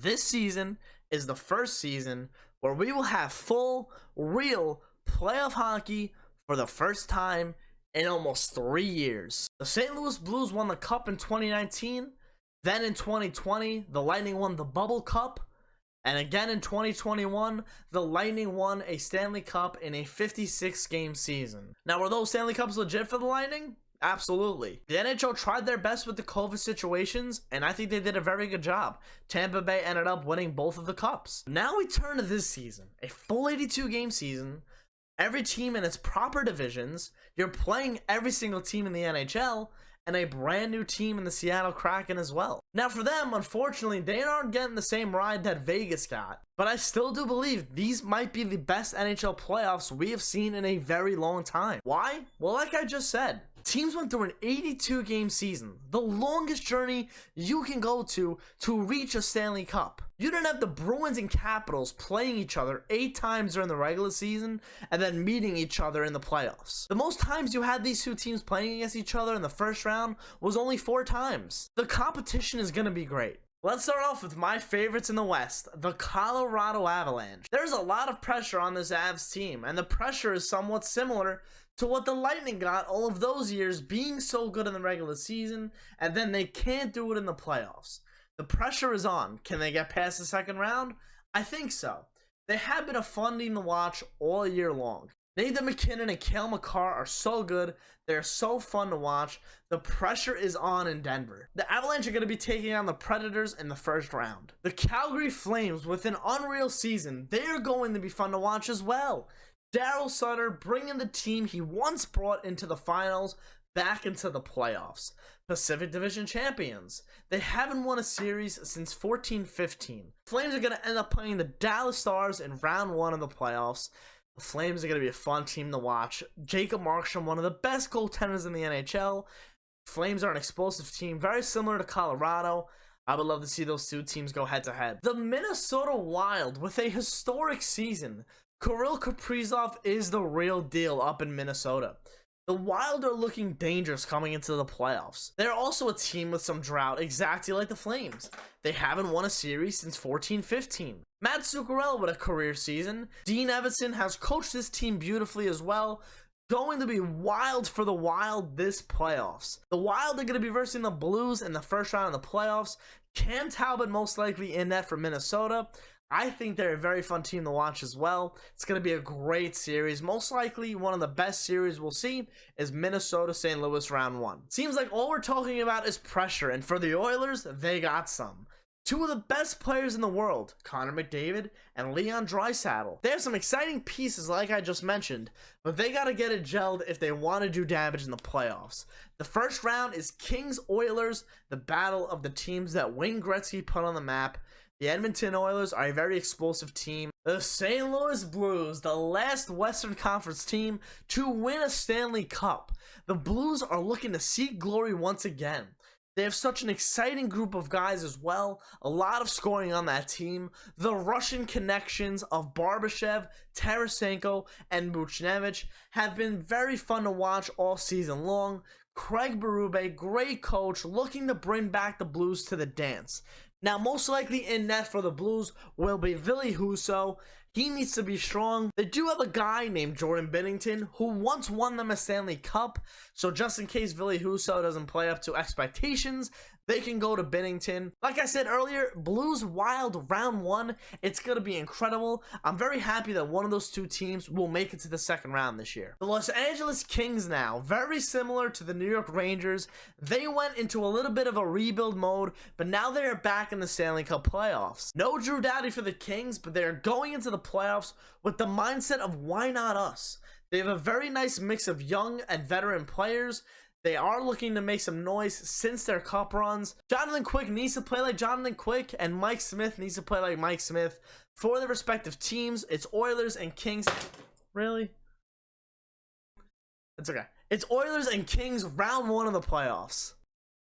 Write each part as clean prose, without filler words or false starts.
this season is the first season where we will have full, real playoff hockey for the first time in almost 3 years. The St. Louis Blues won the Cup in 2019. Then in 2020, the Lightning won the Bubble Cup. And again in 2021, the Lightning won a Stanley Cup in a 56-game season. Now, were those Stanley Cups legit for the Lightning? Absolutely. The NHL tried their best with the COVID situations, and I think they did a very good job. Tampa Bay ended up winning both of the cups. Now we turn to this season, a full 82-game season. Every team in its proper divisions. You're playing every single team in the NHL, and a brand new team in the Seattle Kraken as well. Now for them, unfortunately, they aren't getting the same ride that Vegas got. But I still do believe these might be the best NHL playoffs we have seen in a very long time. Why? Well, like I just said, teams went through an 82-game season, the longest journey you can go to reach a Stanley Cup. You didn't have the Bruins and Capitals playing each other 8 times during the regular season and then meeting each other in the playoffs. The most times you had these two teams playing against each other in the first round was only 4 times. The competition is going to be great. Let's start off with my favorites in the West, the Colorado Avalanche. There's a lot of pressure on this Avs team, and the pressure is somewhat similar to what the Lightning got all of those years, being so good in the regular season, and then they can't do it in the playoffs. The pressure is on. Can they get past the second round? I think so. They have been a fun team to watch all year long. Nathan MacKinnon and Cale Makar are so good. They're so fun to watch. The pressure is on in Denver. The Avalanche are going to be taking on the Predators in the first round. The Calgary Flames, with an unreal season, they're going to be fun to watch as well. Daryl Sutter bringing the team he once brought into the finals back into the playoffs. Pacific Division champions. They haven't won a series since 14-15. Flames are going to end up playing the Dallas Stars in round 1 of the playoffs. The Flames are going to be a fun team to watch. Jacob Markstrom, one of the best goaltenders in the NHL. Flames are an explosive team, very similar to Colorado. I would love to see those two teams go head to head. The Minnesota Wild, with a historic season. Kirill Kaprizov is the real deal up in Minnesota. The Wild are looking dangerous coming into the playoffs. They're also a team with some drought, exactly like the Flames. They haven't won a series since 14-15. Matt Zuccarello with a career season. Dean Evason has coached this team beautifully as well. Going to be wild for the Wild this playoffs. The Wild are going to be versing the Blues in the first round of the playoffs. Cam Talbot most likely in net for Minnesota. I think they're a very fun team to watch as well. It's going to be a great series. Most likely one of the best series we'll see is Minnesota-St. Louis round 1. Seems like all we're talking about is pressure, and for the Oilers, they got some. 2 of the best players in the world, Connor McDavid and Leon Draisaitl. They have some exciting pieces like I just mentioned, but they got to get it gelled if they want to do damage in the playoffs. The first round is Kings-Oilers, the battle of the teams that Wayne Gretzky put on the map. The Edmonton Oilers are a very explosive team. The St. Louis Blues, the last Western Conference team to win a Stanley Cup. The Blues are looking to seek glory once again. They have such an exciting group of guys as well. A lot of scoring on that team. The Russian connections of Barbashev, Tarasenko, and Buchnevich have been very fun to watch all season long. Craig Berube, great coach, looking to bring back the Blues to the dance. Now, most likely in net for the Blues will be Ville Husso. He needs to be strong. They do have a guy named Jordan Binnington who once won them a Stanley Cup. So just in case Ville Husso doesn't play up to expectations, they can go to Binnington. Like I said earlier, Blues Wild round 1. It's going to be incredible. I'm very happy that one of those two teams will make it to the second round this year. The Los Angeles Kings now, very similar to the New York Rangers. They went into a little bit of a rebuild mode, but now they're back in the Stanley Cup playoffs. No Drew Doughty for the Kings, but they're going into the playoffs with the mindset of why not us? They have a very nice mix of young and veteran players. They are looking to make some noise since their cup runs. Jonathan Quick needs to play like Jonathan Quick, and Mike Smith needs to play like Mike Smith. For their respective teams, it's Oilers and Kings. Really? It's okay. It's Oilers and Kings round 1 of the playoffs.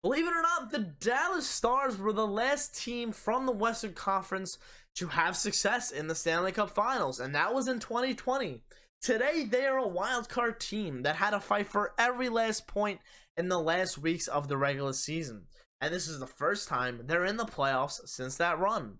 Believe it or not, the Dallas Stars were the last team from the Western Conference to have success in the Stanley Cup Finals, and that was in 2020. Today, they are a wild card team that had to fight for every last point in the last weeks of the regular season. And this is the first time they're in the playoffs since that run.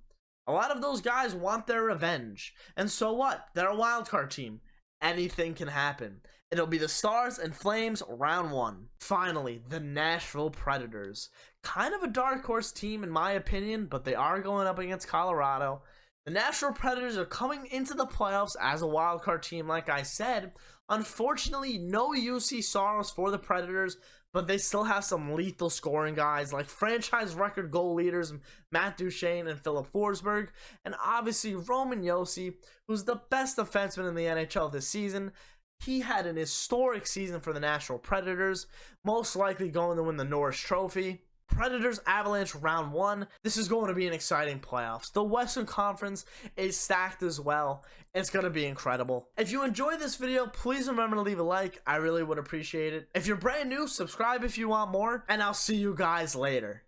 A lot of those guys want their revenge. And so what? They're a wildcard team. Anything can happen. It'll be the Stars and Flames round 1. Finally, the Nashville Predators. Kind of a dark horse team in my opinion, but they are going up against Colorado. The Nashville Predators are coming into the playoffs as a wildcard team, like I said. Unfortunately, no UC Saros for the Predators, but they still have some lethal scoring guys like franchise record goal leaders Matt Duchene and Philip Forsberg, and obviously Roman Josi, who's the best defenseman in the NHL this season. He had an historic season for the Nashville Predators, most likely going to win the Norris Trophy. Predators Avalanche round 1. This is going to be an exciting playoffs. The Western Conference is stacked as well. It's going to be incredible. If you enjoyed this video, please remember to leave a like. I really would appreciate it. If you're brand new, subscribe if you want more, and I'll see you guys later.